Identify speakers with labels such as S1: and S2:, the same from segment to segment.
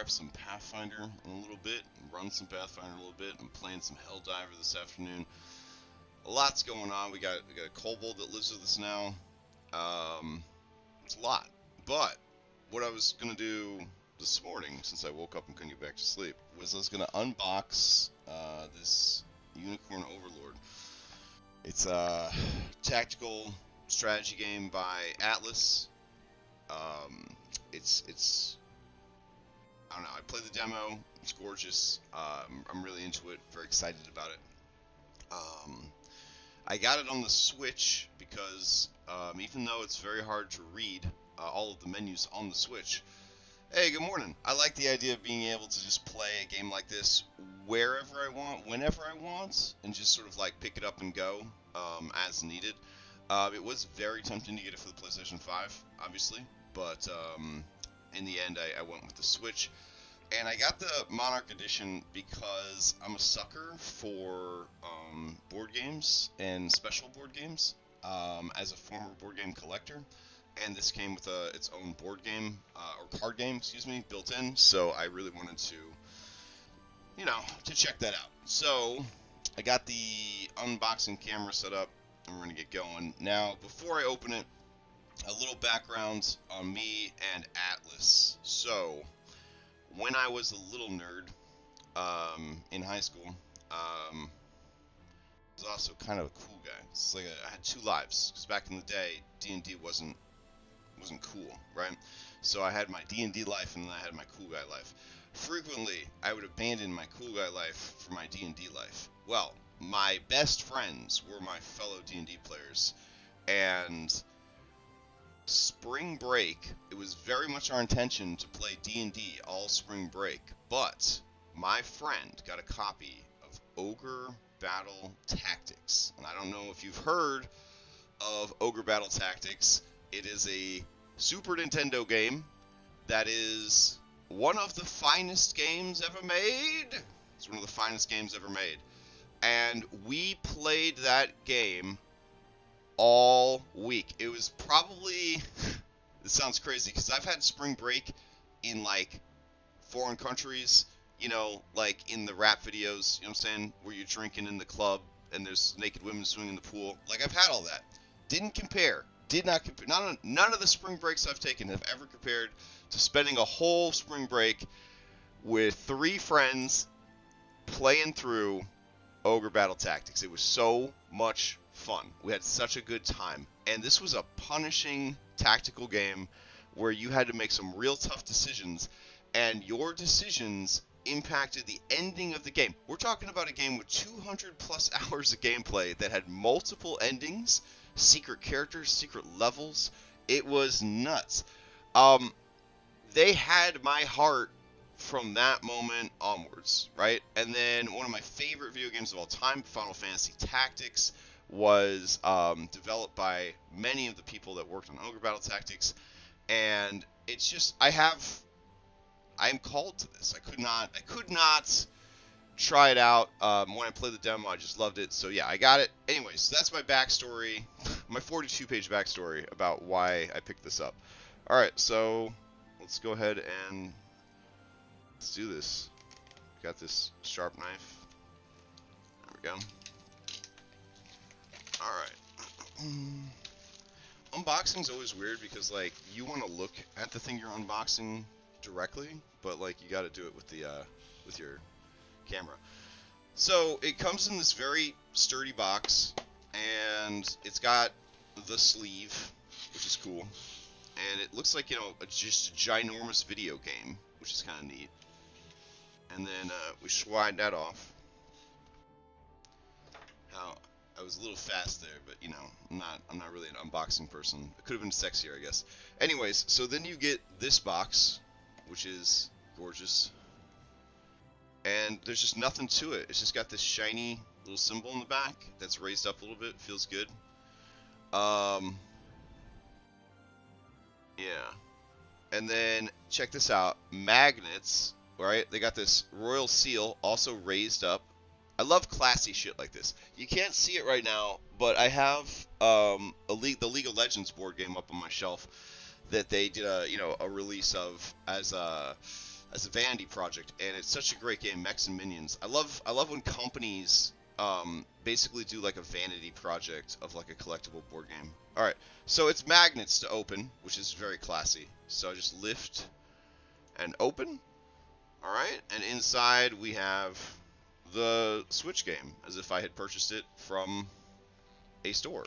S1: up some Pathfinder in a little bit, run some Pathfinder a little bit. I'm playing some Helldiver this afternoon. A lot's going on. We got a kobold that lives with us now. It's a lot. But what I was gonna do this morning, since I woke up and couldn't get back to sleep, was I was gonna unbox this Unicorn Overlord. It's a tactical strategy game by Atlas. It's I don't know. I played the demo. It's gorgeous. I'm really into it. Very excited about it. I got it on the Switch because even though it's very hard to read all of the menus on the Switch, hey, good morning. I like the idea of being able to just play a game like this wherever I want, whenever I want, and just sort of like pick it up and go as needed. It was very tempting to get it for the PlayStation 5, obviously, but in the end I went with the Switch. And I got the Monarch edition because I'm a sucker for board games and special board games as a former board game collector. And this came with its own board game, or card game, excuse me, built in. So I really wanted to, to check that out. So I got the unboxing camera set up, and we're going to get going. Now, before I open it, a little background on me and Atlas. So, when I was a little nerd in high school, I was also kind of a cool guy. It's like I had two lives, because back in the day, D&D wasn't cool, right? So I had my D&D life, and then I had my cool guy life. Frequently, I would abandon my cool guy life for my D&D life. Well, my best friends were my fellow D&D players, and spring break, it was very much our intention to play D&D all spring break, but my friend got a copy of Ogre Battle Tactics, and I don't know if you've heard of Ogre Battle Tactics. It is a Super Nintendo game that is one of the finest games ever made. It's one of the finest games ever made, and we played that game all week. It was probably, it sounds crazy, because I've had spring break in, like, foreign countries, like in the rap videos, you know what I'm saying, where you're drinking in the club, and there's naked women swimming in the pool. Like, I've had all that. Didn't compare. Did not compare. None of the spring breaks I've taken have ever compared to spending a whole spring break with 3 friends playing through Ogre Battle Tactics. It was so much fun. We had such a good time. And this was a punishing tactical game where you had to make some real tough decisions, and your decisions impacted the ending of the game. We're talking about a game with 200 plus hours of gameplay that had multiple endings, secret characters, secret levels. It was nuts. They had my heart from that moment onwards, right? And then one of my favorite video games of all time, Final Fantasy Tactics, was developed by many of the people that worked on Ogre Battle Tactics, and it's just, I am called to this. I could not try it out. When I played the demo, I just loved it. So yeah, I got it. Anyways, so that's my backstory, my 42-page backstory about why I picked this up. All right, so let's go ahead and let's do this. Got this sharp knife. There we go. Alright. Unboxing's always weird because, like, you want to look at the thing you're unboxing directly, but, like, you gotta do it with the, with your camera. So, it comes in this very sturdy box, and it's got the sleeve, which is cool, and it looks like, just a ginormous video game, which is kind of neat. And then, we slide that off. I was a little fast there, but I'm not really an unboxing person. It could have been sexier, I guess. Anyways, so then you get this box, which is gorgeous, and there's just nothing to it. It's just got this shiny little symbol in the back that's raised up a little bit. Feels good. Yeah. And then check this out. Magnets, right? They got this royal seal also raised up. I love classy shit like this. You can't see it right now, but I have the League of Legends board game up on my shelf that they did a release of as a as a vanity project, and it's such a great game, Mechs and Minions. I love when companies basically do like a vanity project of like a collectible board game. All right, so it's magnets to open, which is very classy. So I just lift and open. All right, and inside we have the Switch game, as if I had purchased it from a store.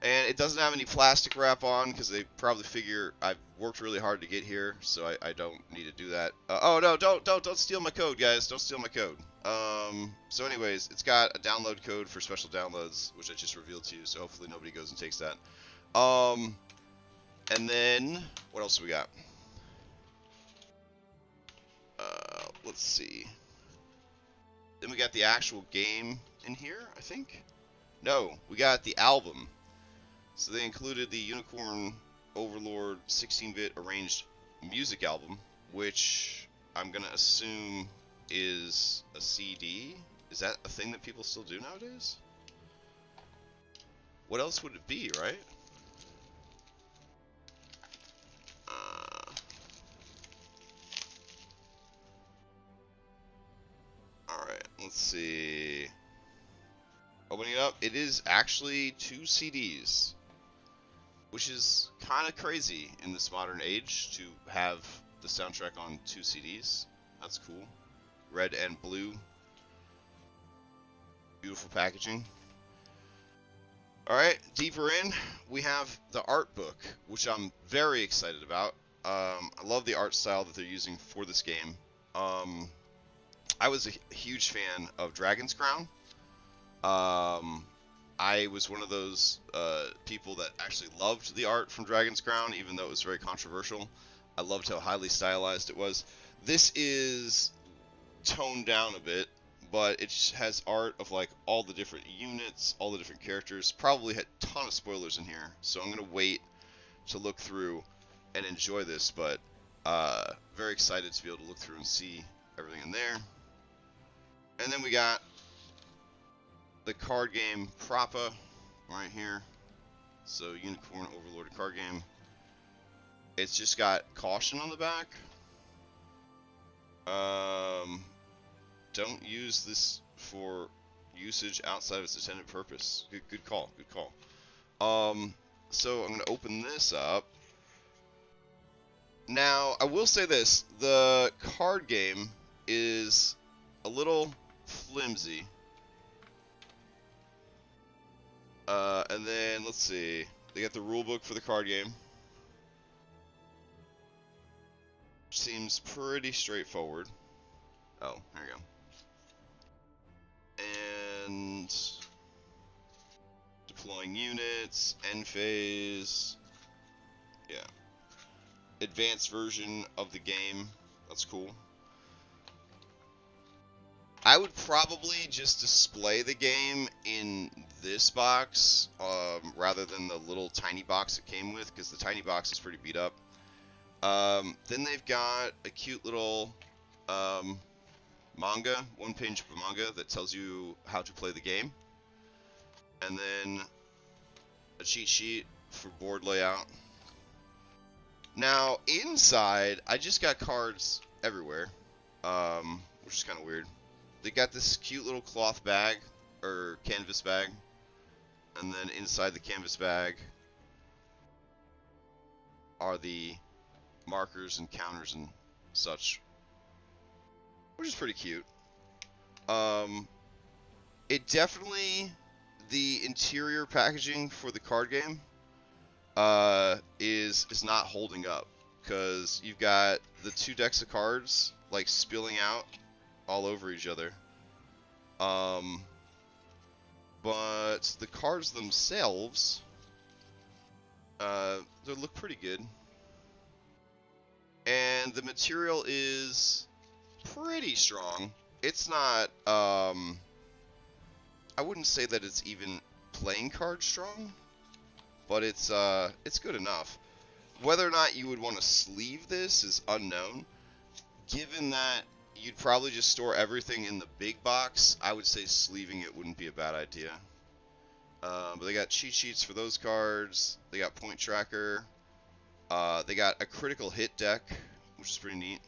S1: And it doesn't have any plastic wrap on because they probably figure I've worked really hard to get here, so I don't need to do that. Oh no! Don't steal my code, guys! Don't steal my code. So anyways, it's got a download code for special downloads, which I just revealed to you. So hopefully nobody goes and takes that. And then what else do we got? Let's see. Then we got the actual game in here, I think. No, we got the album. So they included the Unicorn Overlord 16-bit arranged music album, which I'm going to assume is a CD. Is that a thing that people still do nowadays? What else would it be, right? Alright, let's see. Opening it up, it is actually 2 CDs. Which is kind of crazy in this modern age to have the soundtrack on 2 CDs. That's cool. Red and blue. Beautiful packaging. Alright, deeper in, we have the art book, which I'm very excited about. I love the art style that they're using for this game. I was a huge fan of Dragon's Crown. I was one of those people that actually loved the art from Dragon's Crown, even though it was very controversial. I loved how highly stylized it was. This is toned down a bit, but it has art of like all the different units, all the different characters. Probably had a ton of spoilers in here, so I'm gonna wait to look through and enjoy this. But very excited to be able to look through and see everything in there. And then we got the card game proper right here. So Unicorn Overlord card game. It's just got caution on the back. Don't use this for usage outside of its intended purpose. Good call. Good call. So I'm gonna open this up. Now I will say this: the card game is a little flimsy. And then let's see. They got the rule book for the card game. Seems pretty straightforward. Oh, there you go. And deploying units, end phase. Yeah. Advanced version of the game. That's cool. I would probably just display the game in this box rather than the little tiny box it came with, because the tiny box is pretty beat up. Then they've got a cute little manga, one-page manga that tells you how to play the game. And then a cheat sheet for board layout. Now, inside, I just got cards everywhere, which is kind of weird. They got this cute little cloth bag, or canvas bag, and then inside the canvas bag are the markers and counters and such, which is pretty cute. It definitely, the interior packaging for the card game is not holding up, because you've got the 2 decks of cards like spilling out all over each other. But the cards themselves, they look pretty good. And the material is pretty strong. It's not, I wouldn't say that it's even playing card strong, but it's good enough. Whether or not you would want to sleeve this is unknown. Given that you'd probably just store everything in the big box, I would say sleeving it wouldn't be a bad idea. But they got cheat sheets for those cards. They got point tracker. They got a critical hit deck, which is pretty neat.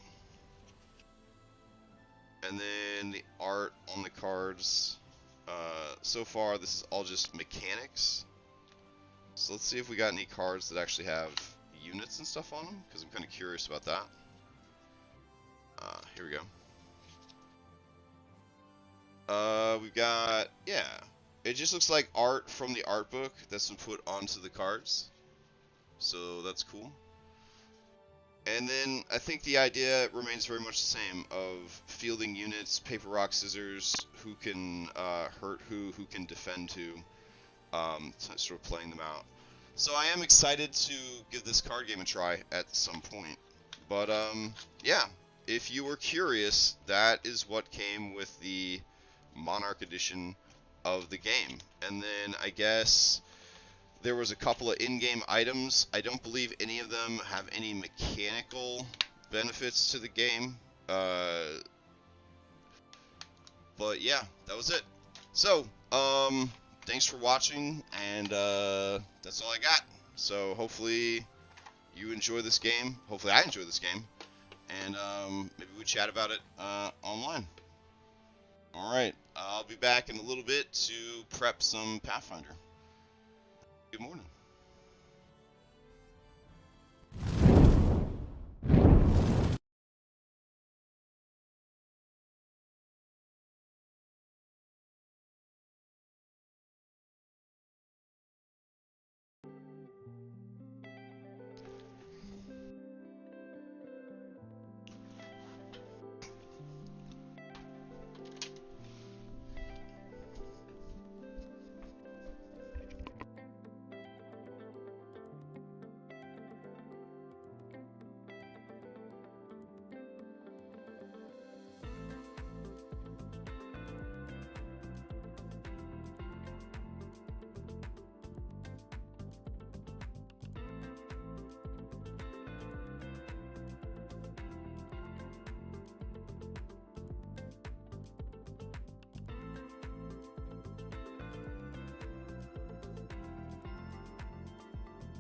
S1: And then the art on the cards. So far, this is all just mechanics. So let's see if we got any cards that actually have units and stuff on them, because I'm kind of curious about that. Here we go. We've got, yeah, it just looks like art from the art book that's been put onto the cards. So that's cool. And then I think the idea remains very much the same of fielding units, paper, rock, scissors, who can hurt who can defend who, sort of playing them out. So I am excited to give this card game a try at some point. But yeah, if you were curious, that is what came with the Monarch edition of the game. And then I guess there was a couple of in-game items. I don't believe any of them have any mechanical benefits to the game. But yeah, that was it. So, thanks for watching, and that's all I got. So hopefully you enjoy this game. Hopefully I enjoy this game. And maybe we chat about it online. Alright, I'll be back in a little bit to prep some Pathfinder. Good morning.